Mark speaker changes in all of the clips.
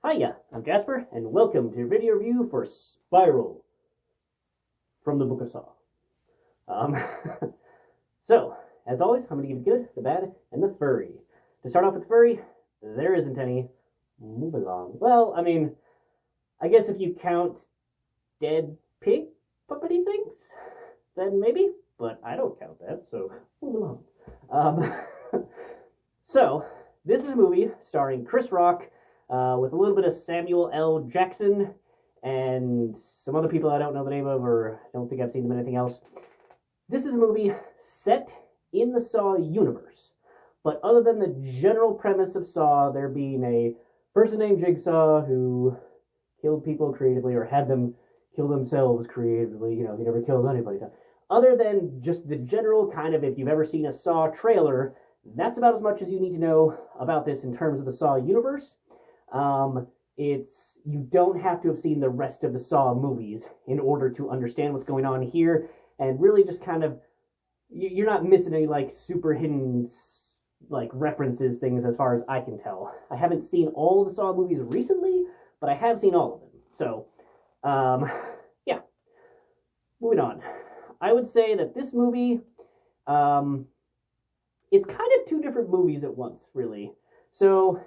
Speaker 1: Hiya, I'm Jasper, and welcome to your video review for Spiral from the Book of Saw. So, as always, I'm going to give you the good, the bad, and the furry. To start off with the furry, there isn't any. Move along. Well, I guess if you count dead pig puppety things, then maybe, but I don't count that, so move along. So, this is a movie starring Chris Rock, with a little bit of Samuel L. Jackson and some other people I don't know the name of, or I don't think I've seen them in anything else. This is a movie set in the Saw universe, but other than the general premise of Saw, there being a person named Jigsaw who killed people creatively or had them kill themselves creatively, he never killed anybody. Other than just the general kind of, if you've ever seen a Saw trailer, that's about as much as you need to know about this in terms of the Saw universe. You don't have to have seen the rest of the Saw movies in order to understand what's going on here, and really just kind of, you're not missing any, super hidden, references, things as far as I can tell. I haven't seen all of the Saw movies recently, but I have seen all of them. So, yeah. Moving on. I would say that this movie, it's kind of two different movies at once, really. So,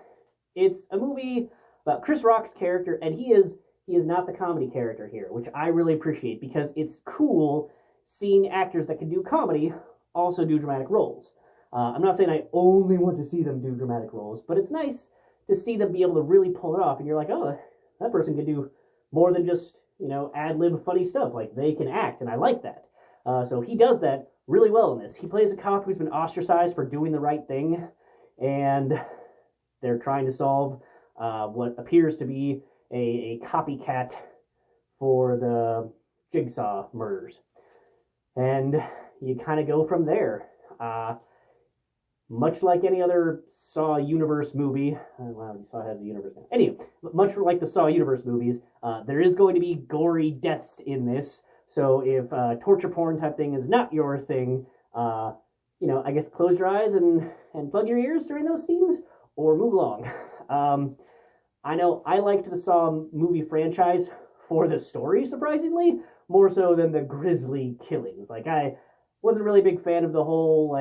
Speaker 1: it's a movie about Chris Rock's character, and he is not the comedy character here, which I really appreciate, because it's cool seeing actors that can do comedy also do dramatic roles. I'm not saying I only want to see them do dramatic roles, but it's nice to see them be able to really pull it off, and you're like, oh, that person can do more than just, ad-lib funny stuff. Like, they can act, and I like that. So he does that really well in this. He plays a cop who's been ostracized for doing the right thing, and they're trying to solve what appears to be a copycat for the Jigsaw murders. And you kind of go from there. Much like any other Saw universe movie, wow, Saw has a universe now. Anyway, much like the Saw universe movies, there is going to be gory deaths in this. So if torture porn type thing is not your thing, I guess close your eyes and plug your ears during those scenes, or move along. I know I liked the Saw movie franchise for the story, surprisingly, more so than the grisly killings. I wasn't really a big fan of the whole,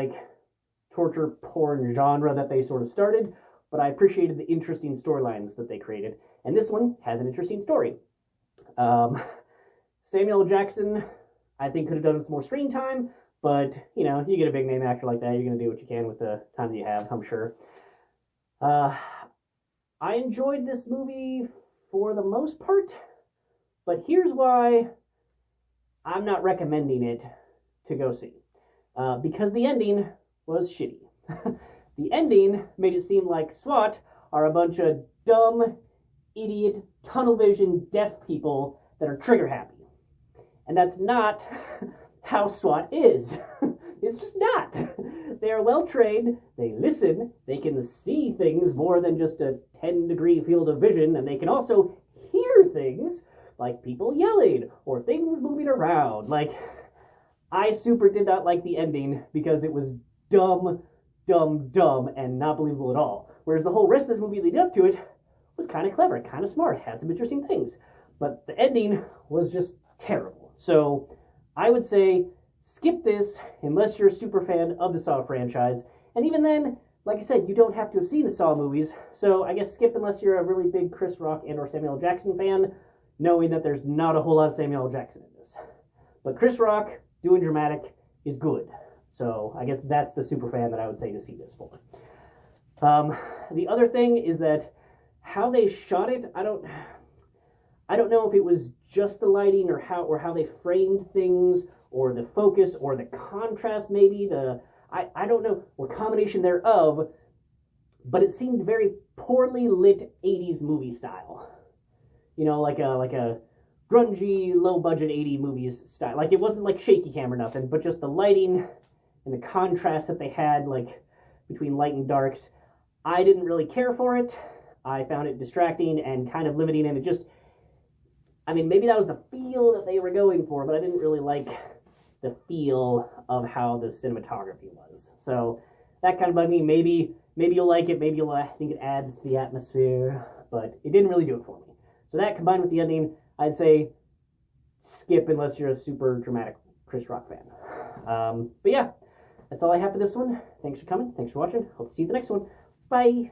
Speaker 1: torture porn genre that they sort of started, but I appreciated the interesting storylines that they created, and this one has an interesting story. Samuel L. Jackson, I think, could have done some more screen time, but, you get a big name actor like that, you're going to do what you can with the time that you have, I'm sure. I enjoyed this movie for the most part, but here's why I'm not recommending it to go see. Because the ending was shitty. The ending made it seem like SWAT are a bunch of dumb, idiot, tunnel vision, deaf people that are trigger happy. And that's not how SWAT is. It's just not. They are well trained, they listen, they can see things more than just a 10-degree field of vision, and they can also hear things like people yelling or things moving around. I super did not like the ending because it was dumb, and not believable at all. Whereas the whole rest of this movie leading up to it was kind of clever, kind of smart, had some interesting things. But the ending was just terrible. So I would say skip this unless you're a super fan of the Saw franchise. And even then, like I said, you don't have to have seen the Saw movies. So I guess skip unless you're a really big Chris Rock and or Samuel L. Jackson fan, knowing that there's not a whole lot of Samuel L. Jackson in this. But Chris Rock doing dramatic is good. So I guess that's the super fan that I would say to see this for. The other thing is that how they shot it, I don't know if it was just the lighting or how they framed things, or the focus, or the contrast, maybe, I don't know, or combination thereof, but it seemed very poorly lit 80s movie style. Like a grungy, low-budget 80s movies style. It wasn't shaky cam or nothing, but just the lighting and the contrast that they had, between light and darks. I didn't really care for it. I found it distracting and kind of limiting, and it just, maybe that was the feel that they were going for, but I didn't really like the feel of how the cinematography was. So that kind of bugged me. Maybe you'll like it. Maybe you'll think it adds to the atmosphere. but it didn't really do it for me. So that combined with the ending, I'd say skip unless you're a super dramatic Chris Rock fan. But yeah, that's all I have for this one. Thanks for coming. Thanks for watching. Hope to see you the next one. Bye.